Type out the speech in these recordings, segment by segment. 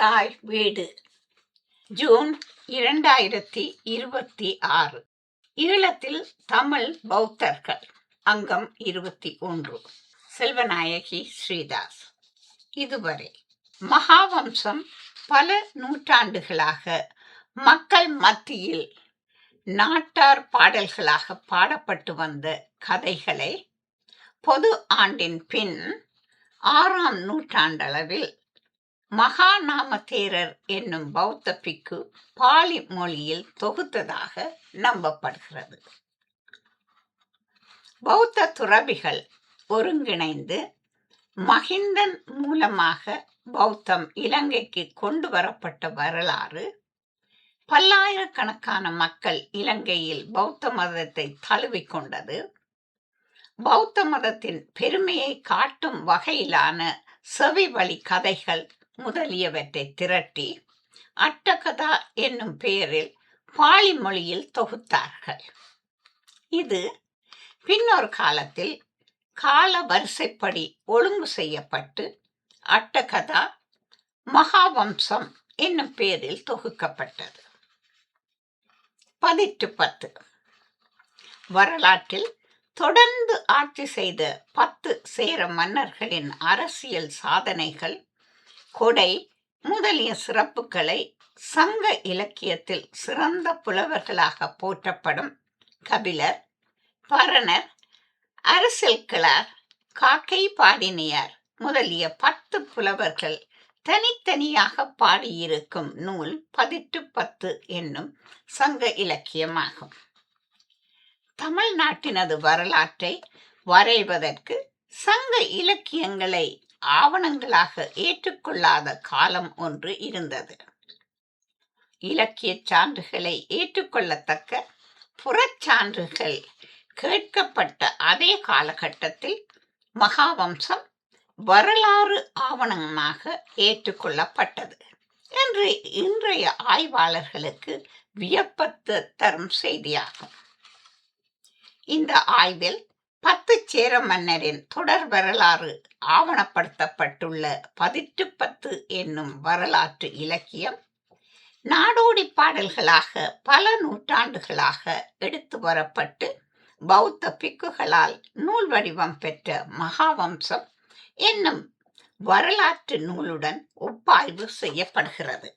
தாய் வீடு ஜூன் 2026. ஈழத்தில் தமிழ் பௌத்தர்கள் அங்கம் 21. செல்வநாயகி ஸ்ரீதாஸ். இதுவரை மகாவம்சம் பல நூற்றாண்டுகளாக மக்கள் மத்தியில் நாட்டார் பாடல்களாக பாடப்பட்டு வந்த கதைகளை பொது ஆண்டின் பின் 6ஆம் நூற்றாண்டளவில் மகாநாமதேரர் என்னும் பௌத்த பிக்கு பாலி மொழியில் தொகுத்ததாக நம்பப்படுகிறது. பௌத்த துறவிகள் ஒருங்கிணைந்து மகிந்தன் மூலமாக பௌத்தம் இலங்கைக்கு கொண்டு வரப்பட்ட வரலாறு, பல்லாயிரக்கணக்கான மக்கள் இலங்கையில் பௌத்த மதத்தை தழுவிக்கொண்டது, பௌத்த மதத்தின் பெருமையை காட்டும் வகையிலான செவி வழி கதைகள் முதலியவற்றை திரட்டி அட்டகதா என்னும் பெயரில் பாலி மொழியில் தொகுத்தார்கள். இது பின்னொரு காலத்தில் கால வரிசைப்படி ஒழுங்கு செய்யப்பட்டு அட்டகதா மகாவம்சம் என்னும் பெயரில் தொகுக்கப்பட்டது. 10 வரலாற்றில் தொடர்ந்து ஆட்சி செய்த 10 சேர மன்னர்களின் அரசியல் சாதனைகள், கொடை முதலிய சிறப்புகளை சங்க இலக்கியத்தில் சிறந்த புலவர்களாக போற்றப்படும் கபிலர், பரணர், அரசியல் கிழார், காக்கை பாடினியார் முதலிய 10 புலவர்கள் தனித்தனியாக பாடியிருக்கும் நூல் 10 என்னும் சங்க இலக்கியமாகும். தமிழ்நாட்டினது வரலாற்றை வரைவதற்கு சங்க இலக்கியங்களை ஆவணங்களாக ஏற்றுக்கொள்ளாத காலம் ஒன்று இருந்தது. இலக்கிய சான்றுகளை ஏற்றுக்கொள்ளத்தக்க புறச்சான்றுகள் கேட்கப்பட்ட அதே காலகட்டத்தில் மகாவம்சம் வரலாறு ஆவணமாக ஏற்றுக்கொள்ளப்பட்டது என்று இன்றைய ஆய்வாளர்களுக்கு வியப்பத்து தரும் செய்தியாகும். இந்த ஆய்வில் 10 சேர மன்னரின் தொடர் வரலாறு ஆவணப்படுத்தப்பட்டுள்ள 10 என்னும் வரலாற்று இலக்கியம் நாடோடி பாடல்களாக பல நூற்றாண்டுகளாக எடுத்து வரப்பட்டு பௌத்த பிக்குகளால் நூல் வடிவம் பெற்ற மகாவம்சம் என்னும் வரலாற்று நூலுடன் ஒப்பாய்வு செய்யப்படுகிறது.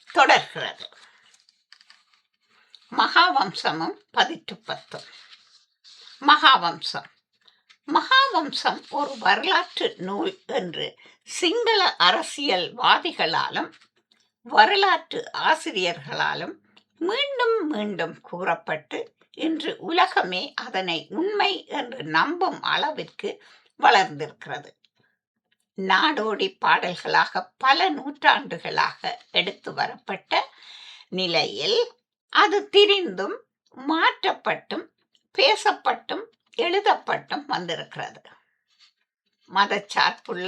தொடர்கிறது. மகாவம்சமும் 10. மகாவம்சம் ஒரு வரலாற்று நூல் என்று சிங்கள அரசியல்வாதிகளாலும் வரலாற்று ஆசிரியர்களாலும் மீண்டும் மீண்டும் கூறப்பட்டு இன்று உலகமே அதனை உண்மை என்று நம்பும் அளவிற்கு வளர்ந்திருக்கிறது. நாடோடி பாடல்களாக பல நூற்றாண்டுகளாக எடுத்து வரப்பட்ட நிலையில் அது திரிந்தும் மாற்றப்பட்டும் பேசப்பட்டும் எழுதப்பட்டும் வந்திருக்கிறது. மதச்சார்புள்ள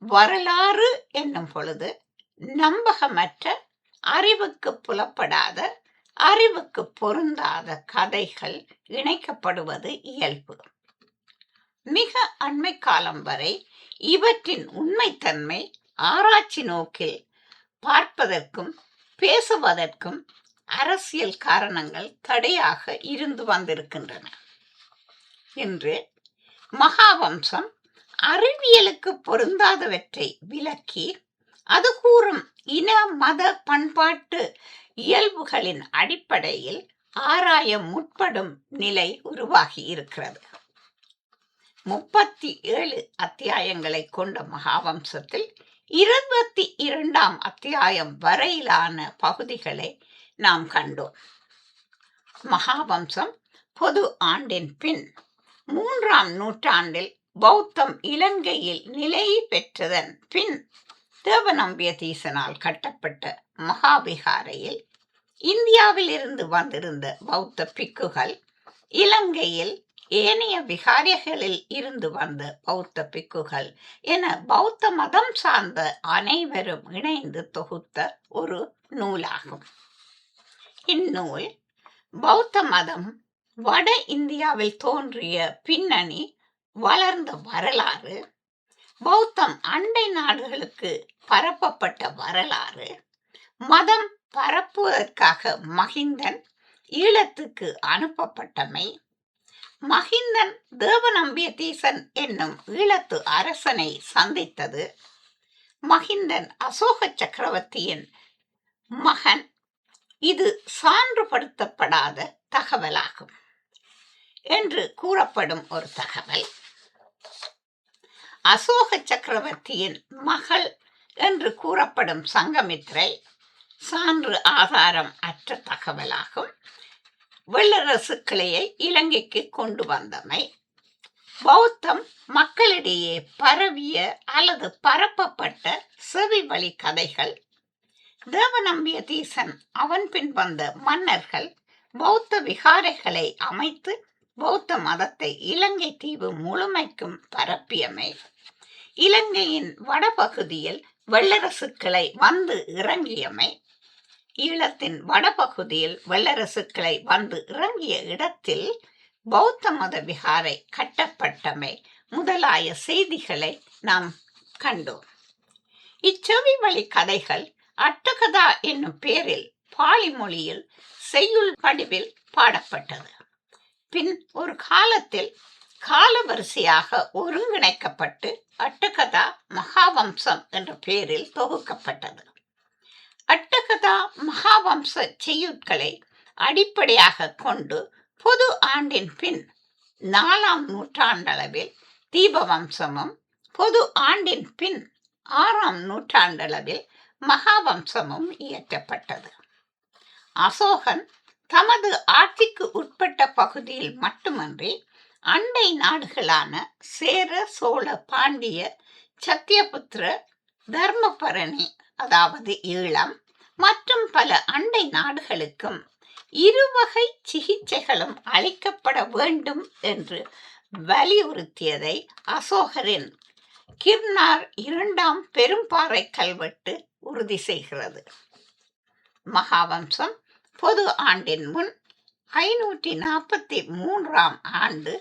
வரலாறு என்னும் பொழுது நம்பகமற்ற, அறிவுக்கு புலப்படாத, அறிவுக்கு பொருந்தாத கதைகள் இணைக்கப்படுவது இயல்பு. மிக அண்மை காலம் வரை இவற்றின் உண்மைத்தன்மை ஆராய்ச்சி நோக்கில் பார்ப்பதற்கும் பேசுவதற்கும் அரசியல் காரணங்கள் தடையாக இருந்து வந்திருக்கின்றன. இன்று மகாவம்சம் அறிவியலுக்கு பொருந்தாதவற்றை விலக்கி அது கூறும் இன மத பண்பாட்டு இயல்புகளின் அடிப்படையில் ஆராய முற்படும் நிலை உருவாகி இருக்கிறது. 37 அத்தியாயங்களை கொண்ட மகாவம்சத்தில் 22ஆம் அத்தியாயம் வரையிலான பகுதிகளை நாம் கண்டோம். மகாவம்சம் பொது ஆண்டின் பின் 3ஆம் நூற்றாண்டில் பௌத்தம் இலங்கையில் நிலை பெற்றதன் பின் தேவநம்பியதீசனால் கட்டப்பட்ட மகாவிகாரையில் இந்தியாவில் இருந்து வந்திருந்த பௌத்த பிக்குகள் இலங்கையில் ஏனைய விகாரைகளில் இருந்து வந்த பௌத்த பிக்குகள் என பௌத்த மதம் சார்ந்த அனைவரும் இணைந்து தொகுத்த ஒரு நூலாகும். இந்நூல் பௌத்த மதம் வட இந்தியாவில் தோன்றிய பின்னணி, வளர்ந்த வரலாறு, பௌத்தம் அண்டை நாடுகளுக்கு பரப்பப்பட்ட வரலாறு, மதம் பரப்புவதற்காக மகிந்தன் ஈழத்துக்கு அனுப்பப்பட்டமை, மகிந்தன் தேவநம்பியதீசன் என்னும் ஈழத்து அரசனை சந்தித்தது, மகிந்தன் அசோக சக்கரவர்த்தியின் மகன், இது சான்றுபடுத்தப்படாத தகவலாகும் என்று கூறப்படும் ஒரு தகவல். அசோக சக்கரவர்த்தியின் மகள் என்று கூறப்படும் சங்கமித்ரை சான்று ஆதாரம் அற்ற தகவலாகும். வெள்ளரசு கிளையை இலங்கைக்கு கொண்டு வந்தமை, பௌத்தம் மக்களிடையே பரவிய அல்லது பரப்பப்பட்ட செவி வழி கதைகள், தேவநம்பியதீசன் அவன் பின் வந்த மன்னர்கள் பௌத்த விகாரைகளை அமைத்து பௌத்த மதத்தை இலங்கை தீவு முழுமைக்கும் பரப்பியமை, இலங்கையின் வடபகுதியில் வெள்ளரசு கிளை வந்து இறங்கியமை, ஈழத்தின் வடபகுதியில் வெள்ளரசு கிளை வந்து இறங்கிய இடத்தில் பௌத்த மத விகாரை கட்டப்பட்டமை முதலாய செய்திகளை நாம் கண்டோம். இச்செவி வழி கதைகள் அட்டகதா என்னும் பேரில் பாலி மொழியில் செய்யுள் வடிவில் பாடப்பட்டது. பின் ஒரு காலத்தில் காலவரிசையாக ஒருங்கிணைக்கப்பட்டு அட்டகதா மகாவம்சம் என்ற பெயரில் தொகுக்கப்பட்டது. அட்டகதா மகாவம்ச செய்யுட்களை அடிப்படையாக கொண்டு பொது ஆண்டின் பின் 4ஆம் நூற்றாண்டளவில் தீபவம்சமும், பொது ஆண்டின் பின் 6ஆம் நூற்றாண்டளவில் மகாவம்சமும் இயற்றப்பட்டது. அசோகன் தமது ஆட்சிக்கு உட்பட்ட பகுதியில் மட்டுமன்றி அண்டை நாடுகளான சேர, சோழ, பாண்டிய, சத்தியபுத்திர, தர்மபரணி அதாவது ஈழம் மற்றும் பல அண்டை நாடுகளுக்கும் இருவகை சிகிச்சைகளும் அளிக்கப்பட வேண்டும் என்று வலியுறுத்தியதை அசோகரின் கிர்னார் 2ஆம் பெரும்பாறை கல்வெட்டு உறுதி செய்கிறது. மகாவம்சம் பொது ஆண்டின் முன் 543ஆம் ஆண்டு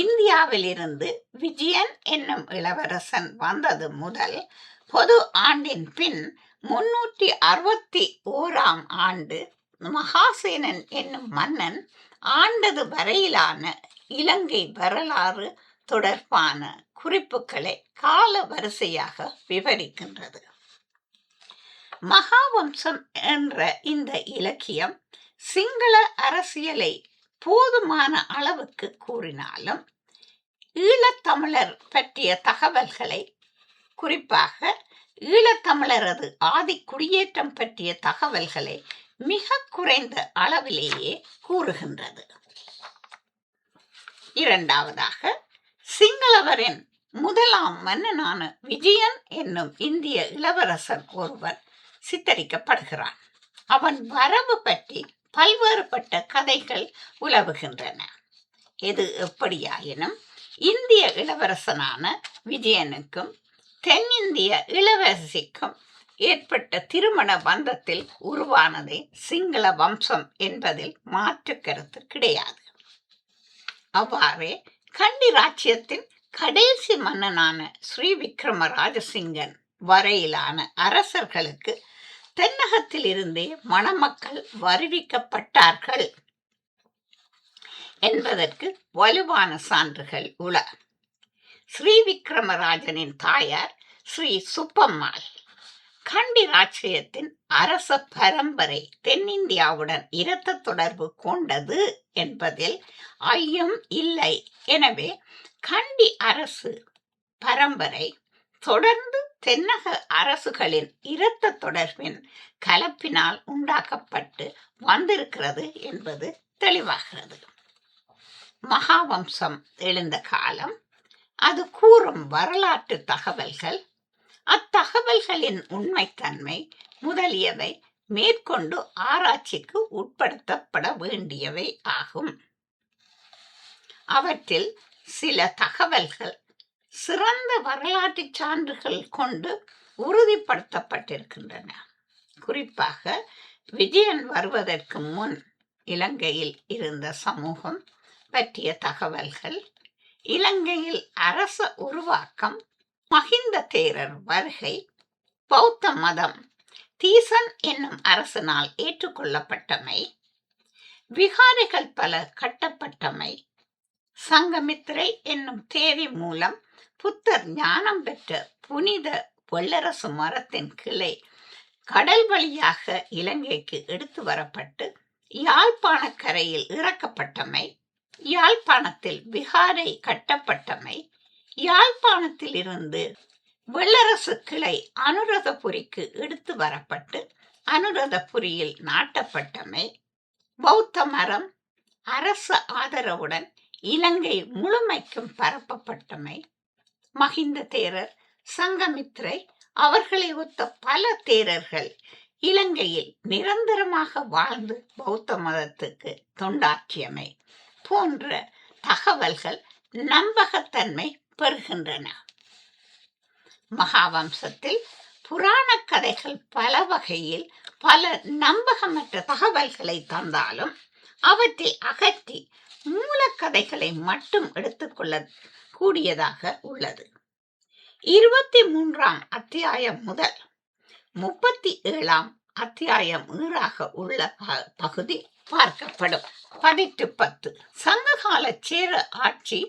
இந்தியாவிலிருந்து விஜயன் என்னும் இளவரசன் வந்தது முதல் பொது ஆண்டின் பின் 361ஆம் ஆண்டு மகாசேனன் என்னும் மன்னன் ஆண்டது வரையிலான இலங்கை வரலாறு தொடர்பான குறிப்புகளை கால வரிசையாக விவரிக்கின்றது. மகாவம்சம் என்ற இந்த இலக்கியம் சிங்கள அரசியலை போதுமான அளவுக்கு கூறினாலும் ஈழத்தமிழர் பற்றிய தகவல்களை, குறிப்பாக ஈழத்தமிழரது ஆதி குடியேற்றம் பற்றிய தகவல்களை மிக குறைந்த அளவிலேயே கூறுகின்றது. இரண்டாவதாக, சிங்களவரின் முதலாம் மன்னனான விஜயன் என்னும் இந்திய இளவரசன் ஒருவன் சித்தரிக்கப்படுகிறான். அவன் வரவு பற்றி பல்வேறுபட்ட கதைகள் உலவுகின்றன. எது எப்படியாயினும் இந்திய இளவரசனான விஜயனுக்கும் தென்னிந்திய இளவரசிக்கும் ஏற்பட்ட திருமண பந்தத்தில் உருவானதே சிங்கள வம்சம் என்பதில் மாற்று கருத்து கிடையாது. அவ்வாறே கண்டி ராச்சியத்தின் கடைசி மன்னனான ஸ்ரீ விக்ரம ராஜசிங்கன் வரையிலான அரசர்களுக்கு தென்னகத்தில் இருந்தே மணமக்கள் வருவிக்கப்பட்டார்கள் என்பதற்கு வலுவான சான்றுகள் உள. ஸ்ரீ விக்ரமராஜனின் தாயார் ஸ்ரீ சுப்பம்மாள் கண்டி ராச்சியத்தின் அரச பரம்பரை தென்னிந்தியாவுடன் இரத்த தொடர்பு கொண்டது என்பதில் ஐயம் இல்லை. எனவே கண்டி அரசு பரம்பரை தொடர்ந்து தென்னக அரசுகளின் இரத்த தொடர்பின் கலப்பினால் உண்டாக்கப்பட்டு வந்திருக்கிறது என்பது தெளிவாகிறது. மகாவம்சம் எழுந்த காலம், அது கூறும் வரலாற்று தகவல்கள், அத்தகவல்களின் உண்மைத்தன்மை முதலியவை மேற்கொண்டு ஆராய்ச்சிக்கு உட்படுத்தப்பட வேண்டியவை ஆகும். அவற்றில் சில தகவல்கள் சிறந்த வரலாற்று சான்றுகள் கொண்டு உறுதிப்படுத்தப்பட்டிருக்கின்றன. குறிப்பாக விஜயன் வருவதற்கு முன் இலங்கையில் இருந்த சமூகம் பற்றிய தகவல்கள், இலங்கையில் அரச உருவாக்கம், மகிந்த தேரர் வருகை, பௌத்த மதம் தீசன் என்னும் அரசனால் ஏற்றுக்கொள்ளப்பட்டமை, விகாரைகள் பல கட்டப்பட்டமை, சங்கமித்திரை என்னும் தேதி மூலம் புத்தர் ஞானம் பெற்ற புனித வெள்ளரசு மரத்தின் கிளை கடல் வழியாக இலங்கைக்கு எடுத்து வரப்பட்டு யாழ்ப்பாண கரையில் இறக்கப்பட்டமை, யாழ்ப்பாணத்தில் விகாரை கட்டப்பட்டமை, யாழ்ப்பாணத்தில் இருந்து வெள்ளரசு கிளை அனுராதபுரிக்கு எடுத்து வரப்பட்டு அனுராதபுரியில் நாட்டப்பட்டமை, பௌத்த மரம் அரசு ஆதரவுடன் இலங்கை முழுமைக்கும் பரப்பப்பட்டமை, மகிந்த தேரர், சங்கமித்திரை அவர்களை ஒத்த பல தேரர்கள் இலங்கையில் நிரந்தரமாக வாழ்ந்து பௌத்த மதத்துக்கு தொண்டாற்றியமை போன்ற தகவல்கள் நம்பகத்தன்மை பெறுகின்றன. மகாவம்சத்தில் புராண கதைகள் பல வகையில் பல நம்பகமற்ற தகவல்களை தந்தாலும் அவற்றை அகற்றி மூலக்கதைகளை மட்டும் எடுத்துக்கொள்ள கூடியதாக உள்ளது. 23ஆம் அத்தியாயம் முதல் 37ஆம் அத்தியாயம் உள்ள பகுதி பார்க்கப்படும். 10 சங்ககால சேர ஆட்சி,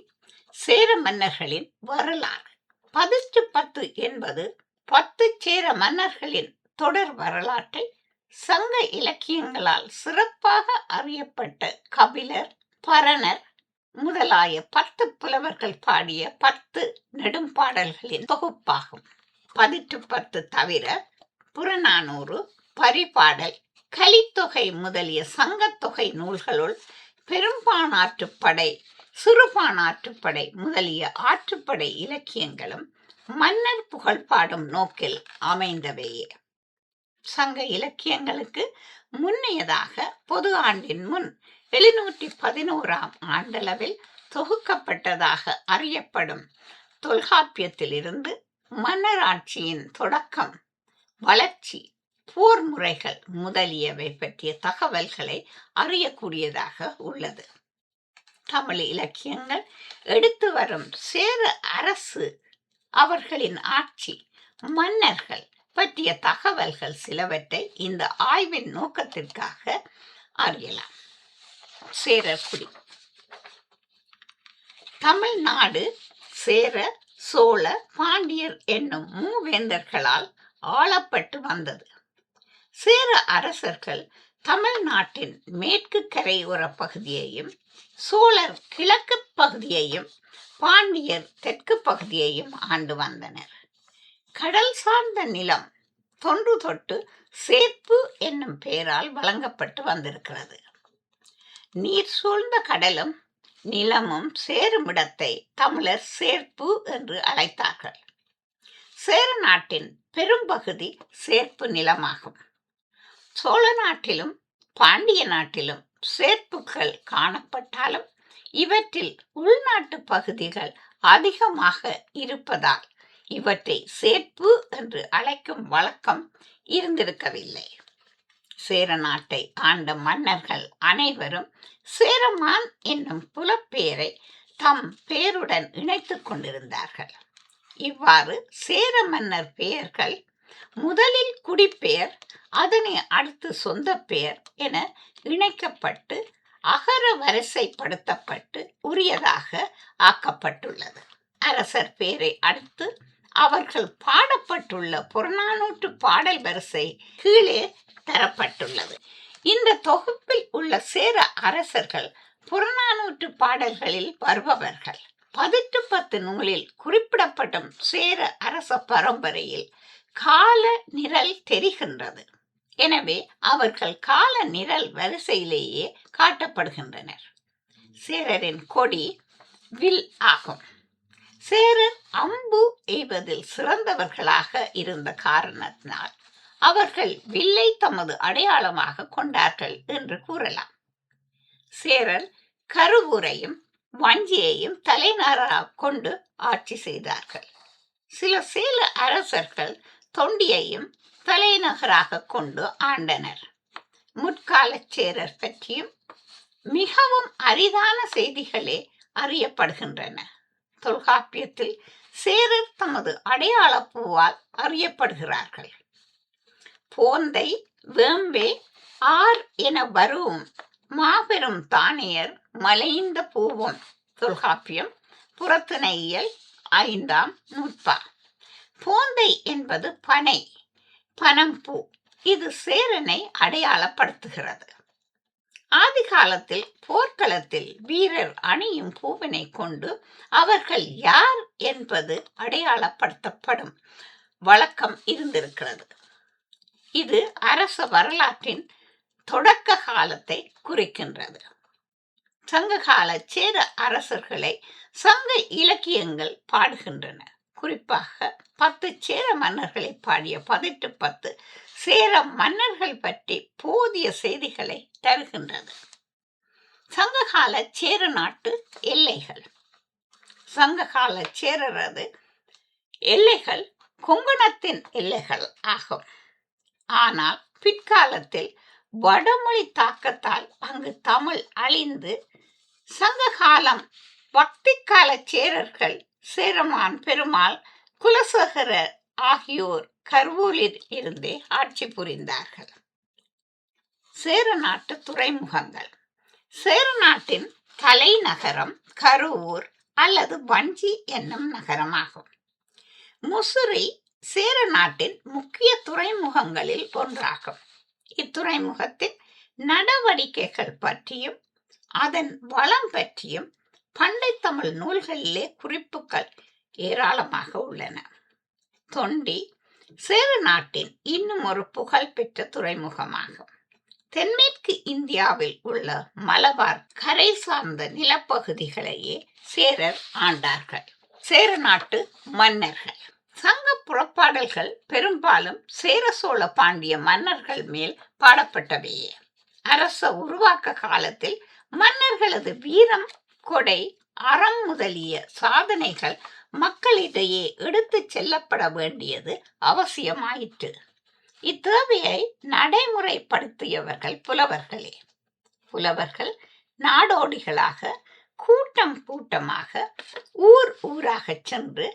சேர மன்னர்களின் வரலாறு. 10 என்பது 10 சேர மன்னர்களின் தொடர் வரலாற்றை சங்க இலக்கியங்களால் சிறப்பாக அறியப்பட்ட கபிலர், பரணர் முதலாய 10 புலவர்கள் பாடிய 10 நெடும்பாடல்களின் தொகுப்பாகும். 10 தவிர புறநானூறு, பரிபாடல், கலித்தொகை முதலிய சங்கத்தொகை நூல்களுள் பெரும்பாணாற்றுப்படை, சிறுபாணாற்றுப்படை முதலிய ஆற்றுப்படை இலக்கியங்களும் மன்னர் புகழ் பாடும் நோக்கில் அமைந்தவையே. சங்க இலக்கியங்களுக்கு முன்னையதாக பொது ஆண்டின் முன் 711ஆம் ஆண்டளவில் தொகுக்கப்பட்டதாக அறியப்படும் தொல்காப்பியத்திலிருந்து மன்னராட்சியின் தொடக்கம், வளர்ச்சி, போர் முறைகள் முதலியவை பற்றிய தகவல்களை அறியக்கூடியதாக உள்ளது. தமிழ் இலக்கியங்கள் எடுத்து வரும் சேர அரசு, அவர்களின் ஆட்சி, மன்னர்கள் பற்றிய தகவல்கள் சிலவற்றை இந்த ஆய்வின் நோக்கத்திற்காக அறியலாம். சேரக்குடி. தமிழ்நாடு சேர, சோழ, பாண்டியர் என்னும் மூவேந்தர்களால் ஆளப்பட்டு வந்தது. சேர அரசர்கள் தமிழ்நாட்டின் மேற்கு கரையோர பகுதியையும், சோழர் கிழக்கு பகுதியையும், பாண்டியர் தெற்கு பகுதியையும் ஆண்டு வந்தனர். கடல் சார்ந்த நிலம் தொன்று தொட்டு சேர்ப்பு என்னும் பெயரால் வழங்கப்பட்டு வந்திருக்கிறது. நீர் சூழ்ந்த கடலும் நிலமும் சேருமிடத்தை தமிழர் சேர்ப்பு என்று அழைத்தார்கள். சேர நாட்டின் பெரும்பகுதி சேர்ப்பு நிலமாகும். சோழ நாட்டிலும் பாண்டிய நாட்டிலும் சேர்ப்புகள் காணப்பட்டாலும் இவற்றில் உள்நாட்டு பகுதிகள் அதிகமாக இருப்பதால் இவற்றை சேர்ப்பு என்று அழைக்கும் வழக்கம் இருந்திருக்கவில்லை. சேர நாட்டை ஆண்ட மன்னர்கள் அனைவரும் சேரமான் என்னும் புலப்பெயரை தம் பெயருடன் இணைத்துக் கொண்டிருந்தார்கள். இவ்வாறு சேர மன்னர் பெயர்கள் முதலில் குடிப்பெயர், அதனை அடுத்து சொந்த பெயர் என இணைக்கப்பட்டு அகர வரிசைப்படுத்தப்பட்டு உரியதாக ஆக்கப்பட்டுள்ளது. அரசர் பெயரை அடுத்து அவர்கள் பாடப்பட்டுள்ள புறநானூற்று பாடல் வரிசை கீழே தரப்பட்டுள்ளது. இந்த தொகுப்பில் உள்ள சேர அரசர்கள் புறநானூற்று பாடல்களில் வருபவர்கள். 10 நூலில் குறிப்பிடப்படும் சேர அரச பரம்பரையில் கால நிரல் தெரிகின்றது. எனவே அவர்கள் கால நிரல் வரிசையிலேயே காட்டப்படுகின்றனர். சேரரின் கொடி வில் ஆகும். சேரர் அம்பு எய்வதில் சிறந்தவர்களாக இருந்த காரணத்தினால் அவர்கள் வில்லை தமது அடையாளமாக கொண்டார்கள் என்று கூறலாம். சேரர் கருவூரையும் வஞ்சியையும் தலைநகராக கொண்டு ஆட்சி செய்தார்கள். சில சேர அரசர்கள் தொண்டியையும் தலைநகராக கொண்டு ஆண்டனர். முற்கால சேரர் பற்றியும் மிகவும் அரிதான செய்திகளே அறியப்படுகின்றன. தொல்காப்பியத்தில் சேரர் தமது அடையாள பூவால் அறியப்படுகிறார்கள். போந்தை, வேம்பே, ஆர் என வரும் மாபெரும் தானியர் மலைந்த பூவும். தொல்காப்பியம் புறத்திணையியல் 5ஆம் நூற்பா. போந்தை என்பது பனை, பனம்பூ. இது சேரனை அடையாளப்படுத்துகிறது. ஆதி காலத்தில் போர்க்களத்தில் வீரர் அணியும் பூவினை கொண்டு அவர்கள் யார் என்பது அடையாளப்படுத்தப்படும் வழக்கம் இருந்திருக்கிறது. இது அரச வரலாற்றின் தொடக்க காலத்தை குறிக்கின்றது. சங்ககால சேர அரசர்களை சங்க இலக்கியங்கள் பாடுகின்றன. குறிப்பாக 10 சேர மன்னர்களை பாடிய 18 சேர மன்னர்கள் பற்றி போதிய செய்திகளை தருகின்றது. சங்ககால சேர நாட்டு எல்லைகள். சங்ககால சேரரது எல்லைகள் கொங்கணத்தின் எல்லைகள் ஆகும். ஆனால் பிற்காலத்தில் வடமொழி தாக்கத்தால் அங்கு தமிழ் அழிந்து சங்ககாலம் பக்தி கால சேரர்கள் சேரமான் பெருமாள் குலசேகரர் ஆகியோர் கருவூரில் இருந்தே ஆட்சி புரிந்தார்கள். சேர நாட்டு துறைமுகங்கள். சேர நாட்டின் தலைநகரம் கருவூர் அல்லது வஞ்சி என்னும் நகரமாகும். முசிறி சேர நாட்டின் முக்கிய துறைமுகங்களில் ஒன்றாகும். இத்துறைமுகத்தின் நடவடிக்கைகள் பற்றியும் அதன் வளம் பற்றியும் பண்டை தமிழ் நூல்களிலே குறிப்புகள் ஏராளமாக உள்ளன. தொண்டி சேர நாட்டின் இன்னும் ஒரு புகழ்பெற்ற துறைமுகமாகும். தென்மேற்கு இந்தியாவில் உள்ள மலபார் கரை சார்ந்த நிலப்பகுதிகளையே சேரர் ஆண்டார்கள். சேர நாட்டு மன்னர்கள். சங்க புறப்பாடல்கள் பெரும்பாலும் சேர சோழ பாண்டிய மன்னர்கள் மேல் பாடப்பட்டவையே. அரச உருவாக்க காலத்தில் மன்னர்களது வீரம், கொடை, அறம் முதலிய சாதனைகள் மக்களிடையே எடுத்து செல்லப்பட வேண்டியது அவசியமாயிற்று. இத்தேவையை நடைமுறைப்படுத்தியவர்கள் புலவர்களே. புலவர்கள் நாடோடிகளாக கூட்டம் கூட்டமாக ஊர் ஊராக சென்று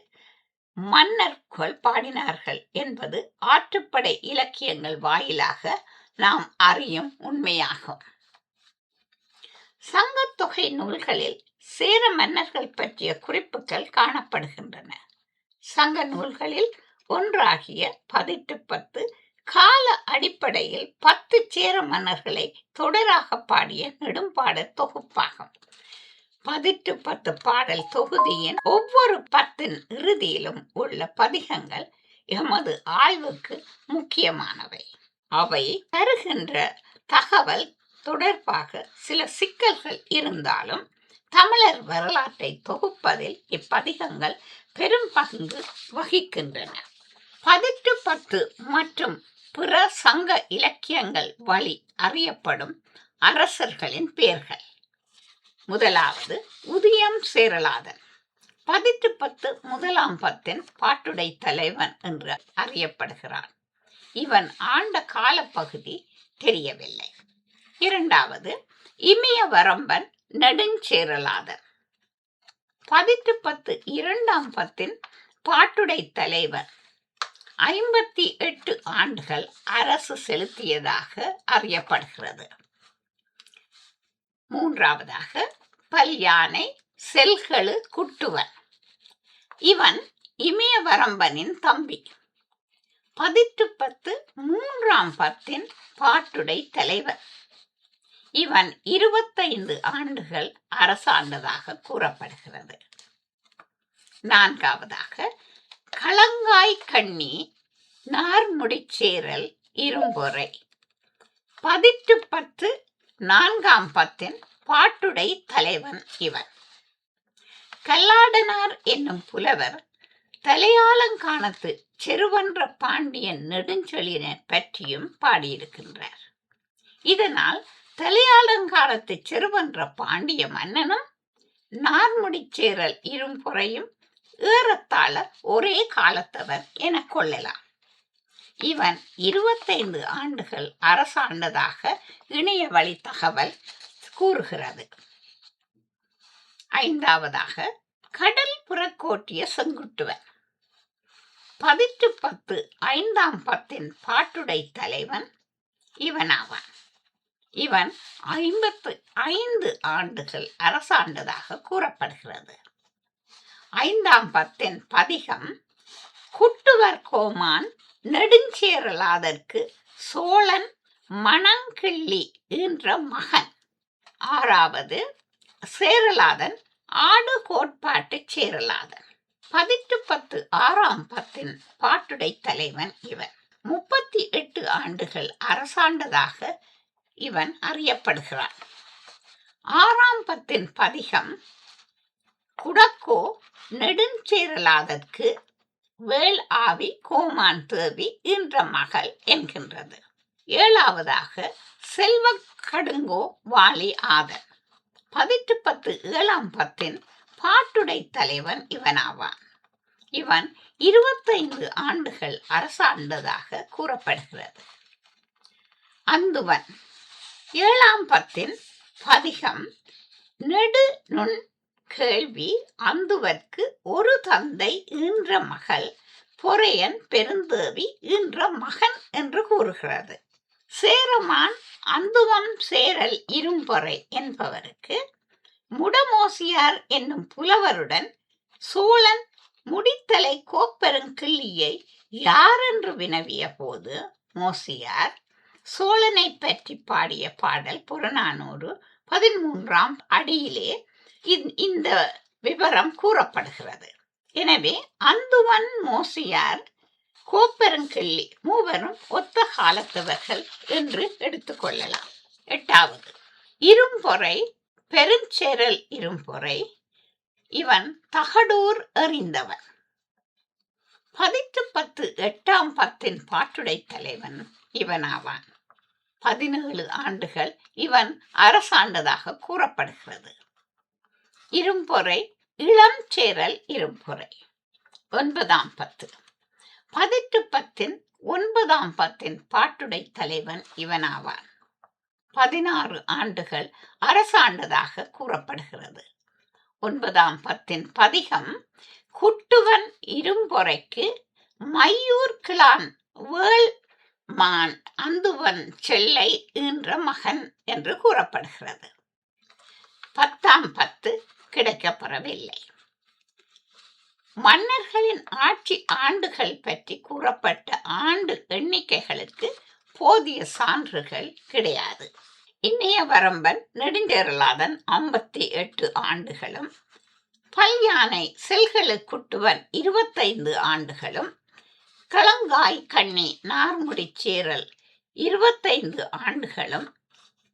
மன்னர்கள் பாடினார்கள் என்பது ஆற்றுப்படை இலக்கியங்கள் வாயிலாக நாம் அறியும் உண்மையாகும். சங்கத்தொகை நூல்களில் சேர மன்னர்கள் பற்றிய குறிப்புகள் காணப்படுகின்றன. சங்க நூல்களில் ஒன்றாகிய 18 கால அடிப்படையில் 10 சேர மன்னர்களை தொடராக பாடிய நெடும்பாடல் தொகுப்பாகும். 18 பாடல் தொகுதியின் ஒவ்வொரு 10 இறுதியிலும் உள்ள பதிகங்கள் எமது ஆய்வுக்கு முக்கியமானவை. அவை தருகின்ற தகவல் தொடர்பாக சில சிக்கல்கள் இருந்தாலும் தமிழர் வரலாற்றை தொகுப்பதில் இப்பதிகங்கள் பெரும் பங்கு வகிக்கின்றன. 18 மற்றும் பிற சங்க இலக்கியங்கள் வழி அறியப்படும் அரசர்களின் பெயர்கள். முதலாவது உதியம் சேரலாதன். 18 முதலாம் பத்தின் பாட்டுடை தலைவன் என்று அறியப்படுகிறான். இவன் ஆண்ட காலப்பகுதி தெரியவில்லை. இரண்டாவது இமயவரம்பன் நெடுஞ்சேரலாதன். 18 இரண்டாம் பத்தின் பாட்டுடை தலைவன் 58 ஆண்டுகள் அரசு செலுத்தியதாக அறியப்படுகிறது. மூன்றாவதாக பல்யானை செல்களு குட்டுவன். இவன் இமயவரம்பனின் தம்பி. 18 மூன்றாம் பத்தின் பாட்டுடை தலைவர். இவன் 25 ஆண்டுகள் அரசாண்டதாக கூறப்படுகிறது. நான்காவதாக களங்காய் கண்ணி நார்முடிச்சேரல் இரும்பொறை. 18 நான்காம் பத்தின் பாட்டுடை தலைவன் இவன். கல்லாடனார் என்னும் புலவர் தலையாலங்கானத்து செருவன்ற பாண்டியன் நெடுஞ்செழியனை பற்றியும் பாடியிருக்கின்றார். இதனால் தலையாலங்கானத்து செருவன்ற பாண்டிய மன்னனும் நார்முடிச்சேரல் இரும்பொறையும் ஏறத்தாழ ஒரே காலத்தவர் என கொள்ளலாம். இவன் 25 ஆண்டுகள் அரசாண்டதாக இணைய வழி தகவல் கூறுகிறது. ஐந்தாவதாக கடல் புறக்கோட்டிய செங்குட்டுவன். 1810 ஐந்தாம் பத்தின் பாட்டுடை தலைவன் இவனாவான். இவன் 55 ஆண்டுகள் அரசாண்டதாக கூறப்படுகிறது. ஐந்தாம் பத்தின் பதிகம் குட்டுவர் கோமான் நெடுஞ்சேரலாதற்கு சோழன் மணங்கிள்ளி என்ற மகன். ஆறாவது சேரலாதன் ஆடு கோட்பாட்டு சேரலாதன். 1810 ஆறாம் பத்தின் பாட்டுடை தலைவன் இவன். 38 ஆண்டுகள் அரசாண்டதாக இவன் அறியப்படுகிறான். ஆறாம் பத்தின் பதிகம் குடக்கோ நெடுஞ்சேரலாதற்கு வேள் ஆவி கோமான் தேவி என்ற மகள் என்கின்றது. ஏழாவதாக செல்வ கடுங்கோ வாலி ஆதன். 1810 ஏழாம் பத்தின் பாட்டுடை தலைவன் இவனாவான். இவன் 25 ஆண்டுகள் அரசாண்டதாக கூறப்படுகிறது. அந்துவன். ஏழாம் பத்தின் பதிகம் நெடு நுண் கேள்வி அந்துவற்கு ஒரு தந்தை என்ற மகள் பொறையன் பெருந்தேவி என்ற மகன் என்று கூறுகிறது. சேரமான் அந்துவம் சேரல் இரும்பொறை என்பவருக்கு முடமோசியார் என்னும் புலவருடன் சோழன் முடித்தலை கோப்பெருங்கிள்ளியை யாரென்று வினவிய போது மோசியார் சோழனை பற்றி பாடிய பாடல் புறநானூறு 13ஆம் அடியிலே இந்த விவரம் கூறப்படுகிறது. எனவே அந்துவன் மோசியார் கோப்பெருங்கிள்ளி மூவரும் ஒத்த காலத்தவர்கள் என்று எடுத்துக்கொள்ளலாம். எட்டாவது இரும்பொறை பெருஞ்சேரல் இரும்பொறை. இவன் தகடூர் எறிந்தவன். 1810 எட்டாம் பத்தின் பாட்டுடை தலைவன் இவனாவான். 17 ஆண்டுகள் இவன் அரசாண்டதாக கூறப்படுகிறது. இரும்பொறை இளம் சேரல் இரும்பொறை. 9ஆம் பத்து. 1810 9ஆம் பத்தின் பாட்டுடை தலைவன் இவனாவான். 16 ஆண்டுகள் அரசாண்டதாக கூறப்படுகிறது. 9ஆம் பத்தின் பதிகம் குட்டுவன் இரும்பொறைக்கு மையூர் கிளான் வேள் மான் அந்துவன் செல்லை என்ற மகன் என்று கூறப்படுகிறது. 10ஆம் பத்து கிடைக்கப்பெறவில்லை. மன்னர்களின் ஆட்சி ஆண்டுகள் பற்றி கூறப்பட்ட ஆண்டு எண்ணிக்கைகளுக்கு போதிய சான்றுகள் கிடையாது. இன்னைய வரம்பன் நெடுஞ்சேரலாதன் 58 ஆண்டுகளும் பல்யானை செல்களு குட்டுவன் 25 ஆண்டுகளும் களங்காய் கண்ணி நார்முடி சேரல் 25 ஆண்டுகளும்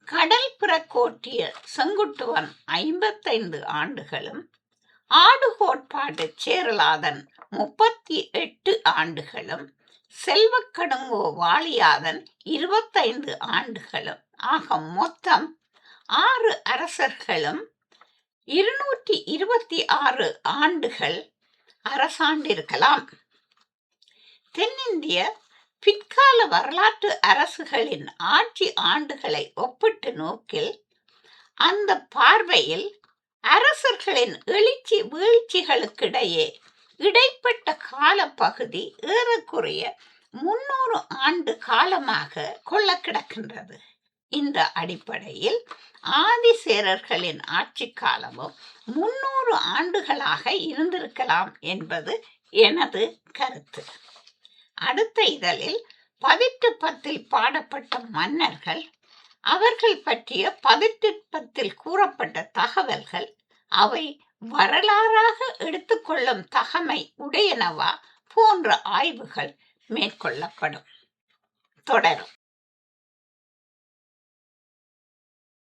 கடல் புறக்கோட்டிய செங்குட்டுவன் 55 ஆண்டுகளும் ஆடு கோட்பாடு சேரலாதன் 38 ஆண்டுகளும் செல்வக்கடுங்கோ வாலியாதன் 25 ஆண்டுகளும் ஆக மொத்தம் 6 அரசர்களும் 226 ஆண்டுகள் அரசாண்டிருக்கலாம். தென்னிந்திய பிற்கால வரலாற்று அரசுகளின் ஆட்சி ஆண்டுகளை ஒப்பிட்டு நோக்கில் அந்த பார்வையில் அரசர்களின் எழுச்சி வீழ்ச்சிகளுக்கிடையே இடைப்பட்ட கால பகுதி ஏறக்குறைய 300 ஆண்டு காலமாக கொள்ள கிடக்கின்றது. இந்த அடிப்படையில் ஆதிசேரர்களின் ஆட்சி காலமும் 300 ஆண்டுகளாக இருந்திருக்கலாம் என்பது எனது கருத்து. அடுத்த இதழில் 1810 பாடப்பட்ட மன்னர்கள், அவர்கள் பற்றிய 1810 கூறப்பட்ட தகவல்கள் அவை வரலாறாக எடுத்துக்கொள்ளும் தகமை உடையனவா போன்ற ஆய்வுகள் மேற்கொள்ளப்படும். தொடரும்.